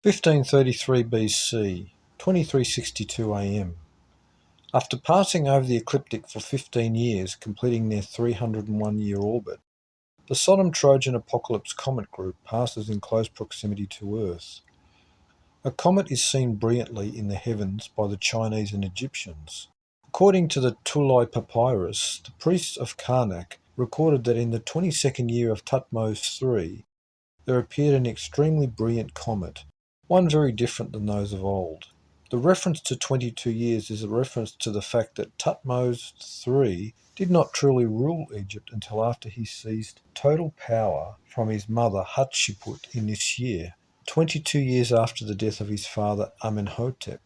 1533 BC, 2362 AM. After passing over the ecliptic for 15 years, completing their 301-year orbit, the Sodom-Trojan Apocalypse Comet Group passes in close proximity to Earth. A comet is seen brilliantly in the heavens by the Chinese and Egyptians. According to the Thulai Papyrus, the priests of Karnak recorded that in the 22nd year of Thutmose III, there appeared an extremely brilliant comet, one very different than those of old. The reference to 22 years is a reference to the fact that Thutmose III did not truly rule Egypt until after he seized total power from his mother Hatshepsut in this year, 22 years after the death of his father Amenhotep.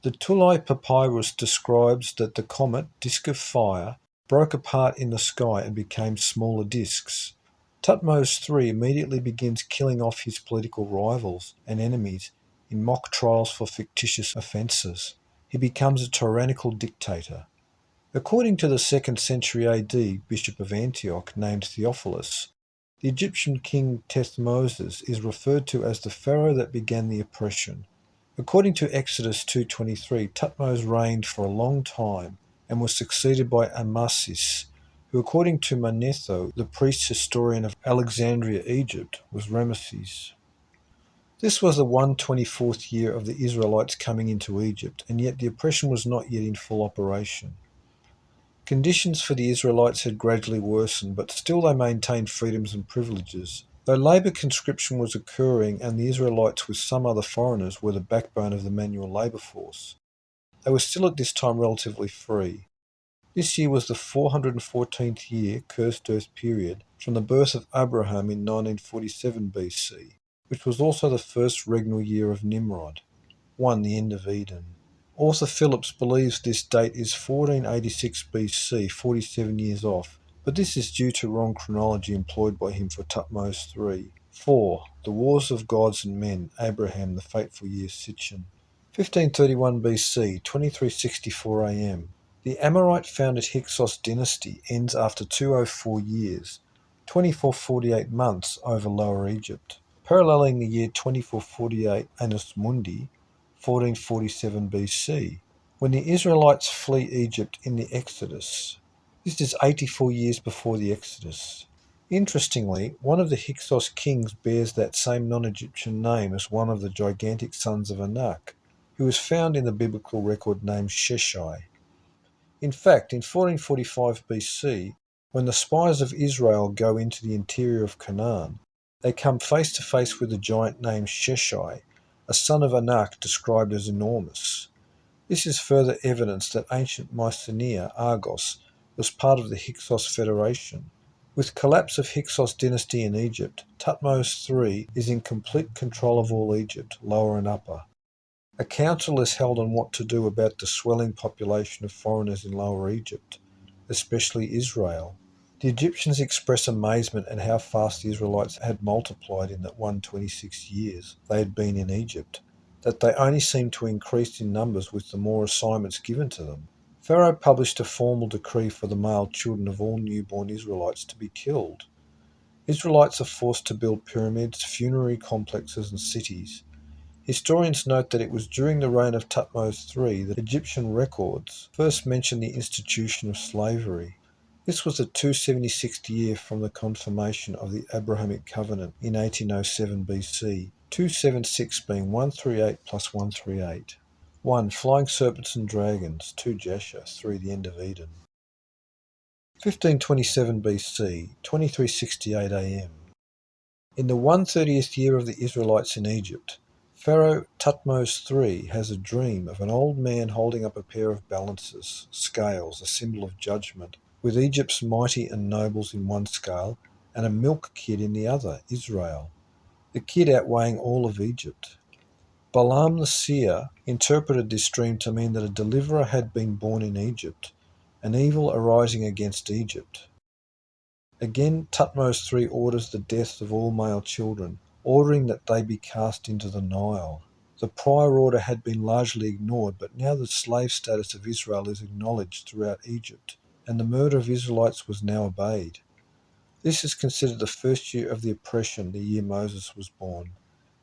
The Thulai Papyrus describes that the comet, disk of fire, broke apart in the sky and became smaller disks. Thutmose III immediately begins killing off his political rivals and enemies in mock trials for fictitious offences. He becomes a tyrannical dictator. According to the 2nd century AD Bishop of Antioch named Theophilus, the Egyptian king Thutmose is referred to as the pharaoh that began the oppression. According to Exodus 2:23, Thutmose reigned for a long time and was succeeded by Amasis, who according to Manetho, the priest historian of Alexandria, Egypt, was Ramesses. This was the 124th year of the Israelites coming into Egypt, and yet the oppression was not yet in full operation. Conditions for the Israelites had gradually worsened, but still they maintained freedoms and privileges. Though labour conscription was occurring and the Israelites with some other foreigners were the backbone of the manual labour force, they were still at this time relatively free. This year was the 414th year, cursed earth period, from the birth of Abraham in 1947 BC, which was also the first regnal year of Nimrod. 1. The end of Eden. Author Phillips believes this date is 1486 BC, 47 years off, but this is due to wrong chronology employed by him for Thutmose III. 4. The Wars of Gods and Men, Abraham, the fateful year Sitchin. 1531 BC, 2364 AM. The Amorite-founded Hyksos dynasty ends after 204 years, 2448 months over Lower Egypt. Paralleling the year 2448 Annus Mundi, 1447 BC, when the Israelites flee Egypt in the Exodus. This is 84 years before the Exodus. Interestingly, one of the Hyksos kings bears that same non-Egyptian name as one of the gigantic sons of Anak, who is found in the biblical record named Sheshai. In fact, in 1445 BC, when the spies of Israel go into the interior of Canaan, they come face to face with a giant named Sheshai, a son of Anak described as enormous. This is further evidence that ancient Mycenae, Argos, was part of the Hyksos Federation. With collapse of Hyksos dynasty in Egypt, Thutmose III is in complete control of all Egypt, lower and upper. A council is held on what to do about the swelling population of foreigners in Lower Egypt, especially Israel. The Egyptians express amazement at how fast the Israelites had multiplied in that 126 years they had been in Egypt, that they only seemed to increase in numbers with the more assignments given to them. Pharaoh published a formal decree for the male children of all newborn Israelites to be killed. Israelites are forced to build pyramids, funerary complexes, and cities. Historians note that it was during the reign of Thutmose III that Egyptian records first mentioned the institution of slavery. This was the 276th year from the confirmation of the Abrahamic covenant in 1807 BC, 276 being 138 plus 138. 1. Flying serpents and dragons, 2. Jasher, 3. The end of Eden. 1527 BC, 2368 AM. In the 130th year of the Israelites in Egypt, Pharaoh Thutmose III has a dream of an old man holding up a pair of balances, scales, a symbol of judgment, with Egypt's mighty and nobles in one scale and a milk kid in the other, Israel, the kid outweighing all of Egypt. Balaam the seer interpreted this dream to mean that a deliverer had been born in Egypt, an evil arising against Egypt. Again, Thutmose III orders the death of all male children, ordering that they be cast into the Nile. The prior order had been largely ignored, but now the slave status of Israel is acknowledged throughout Egypt, and the murder of Israelites was now obeyed. This is considered the first year of the oppression, the year Moses was born.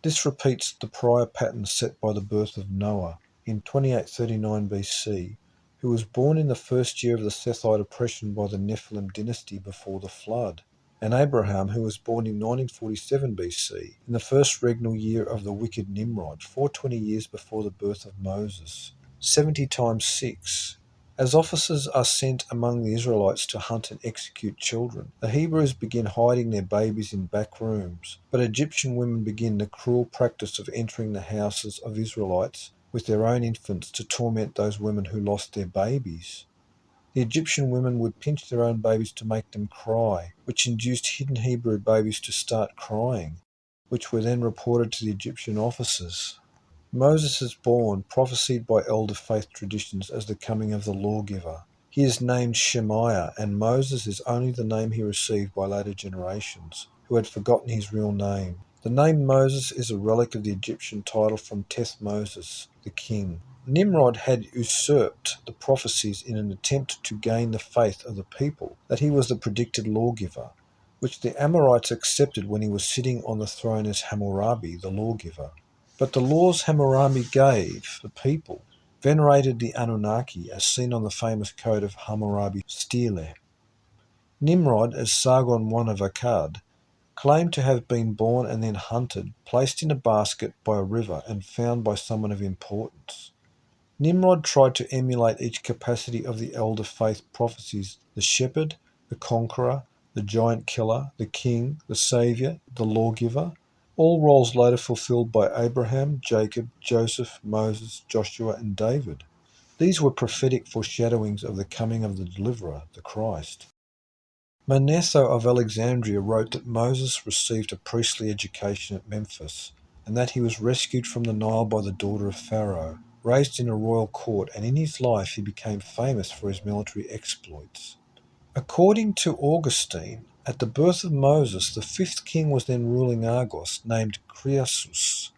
This repeats the prior pattern set by the birth of Noah in 2839 BC, who was born in the first year of the Sethite oppression by the Nephilim dynasty before the flood, and Abraham, who was born in 1947 BC, in the first regnal year of the wicked Nimrod, 420 years before the birth of Moses. 70 times 6. As officers are sent among the Israelites to hunt and execute children, the Hebrews begin hiding their babies in back rooms, but Egyptian women begin the cruel practice of entering the houses of Israelites with their own infants to torment those women who lost their babies. The Egyptian women would pinch their own babies to make them cry, which induced hidden Hebrew babies to start crying, which were then reported to the Egyptian officers. Moses is born, prophesied by elder faith traditions as the coming of the lawgiver. He is named Shemaiah, and Moses is only the name he received by later generations, who had forgotten his real name. The name Moses is a relic of the Egyptian title from Thutmose, the king. Nimrod had usurped the prophecies in an attempt to gain the faith of the people that he was the predicted lawgiver, which the Amorites accepted when he was sitting on the throne as Hammurabi, the lawgiver. But the laws Hammurabi gave the people venerated the Anunnaki, as seen on the famous code of Hammurabi stele. Nimrod, as Sargon I of Akkad, claimed to have been born and then hunted, placed in a basket by a river, and found by someone of importance. Nimrod tried to emulate each capacity of the elder faith prophecies: the shepherd, the conqueror, the giant killer, the king, the saviour, the lawgiver, all roles later fulfilled by Abraham, Jacob, Joseph, Moses, Joshua, and David. These were prophetic foreshadowings of the coming of the deliverer, the Christ. Manetho of Alexandria wrote that Moses received a priestly education at Memphis, and that he was rescued from the Nile by the daughter of Pharaoh, raised in a royal court, and in his life he became famous for his military exploits. According to Augustine, at the birth of Moses, the fifth king was then ruling Argos, named Croesus.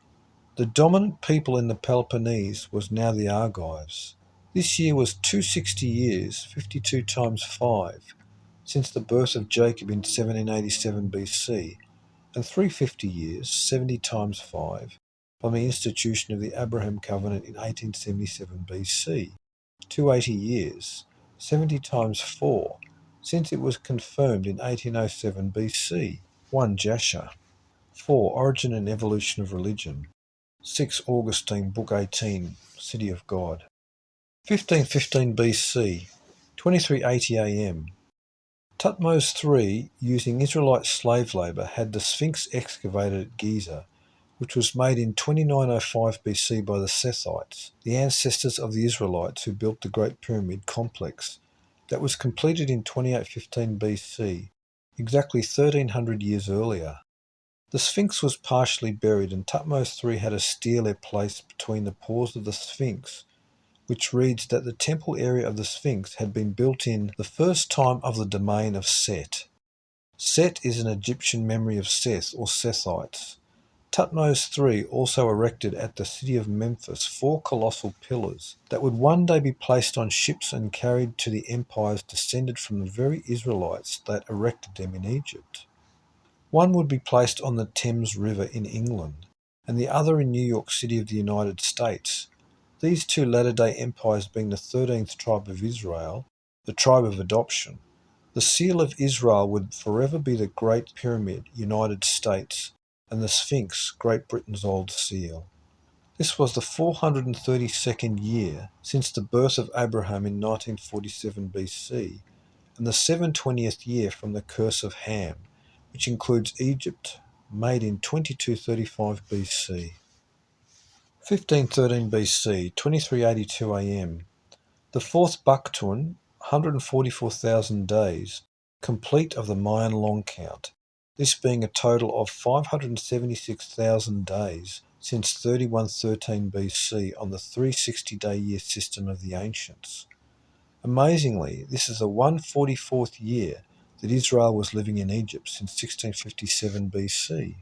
The dominant people in the Peloponnese was now the Argives. This year was 260 years, 52 times 5, since the birth of Jacob in 1787 BC, and 350 years, 70 times 5, from the institution of the Abraham Covenant in 1877 BC. 280 years, 70 times 4, since it was confirmed in 1807 BC. 1 Jasher. 4 Origin and Evolution of Religion. 6 Augustine, Book 18, City of God. 1515 BC, 2380 AM. Thutmose III, using Israelite slave labour, had the Sphinx excavated at Giza, which was made in 2905 BC by the Sethites, the ancestors of the Israelites who built the Great Pyramid complex, that was completed in 2815 BC, exactly 1300 years earlier. The Sphinx was partially buried, and Thutmose III had a stele placed between the paws of the Sphinx, which reads that the temple area of the Sphinx had been built in the first time of the domain of Set. Set is an Egyptian memory of Seth or Sethites. Thutmose III also erected at the city of Memphis 4 colossal pillars that would one day be placed on ships and carried to the empires descended from the very Israelites that erected them in Egypt. One would be placed on the Thames River in England, and the other in New York City of the United States, these two latter-day empires being the 13th tribe of Israel, the tribe of adoption. The seal of Israel would forever be the Great Pyramid, United States, and the Sphinx, Great Britain's old seal. This was the 432nd year since the birth of Abraham in 1947 BC, and the 720th year from the curse of Ham, which includes Egypt, made in 2235 BC. 1513 BC, 2382 AM. The fourth Bakhtun, 144,000 days, complete of the Mayan long count, this being a total of 576,000 days since 3113 BC on the 360-day year system of the ancients. Amazingly, this is the 144th year that Israel was living in Egypt since 1657 BC.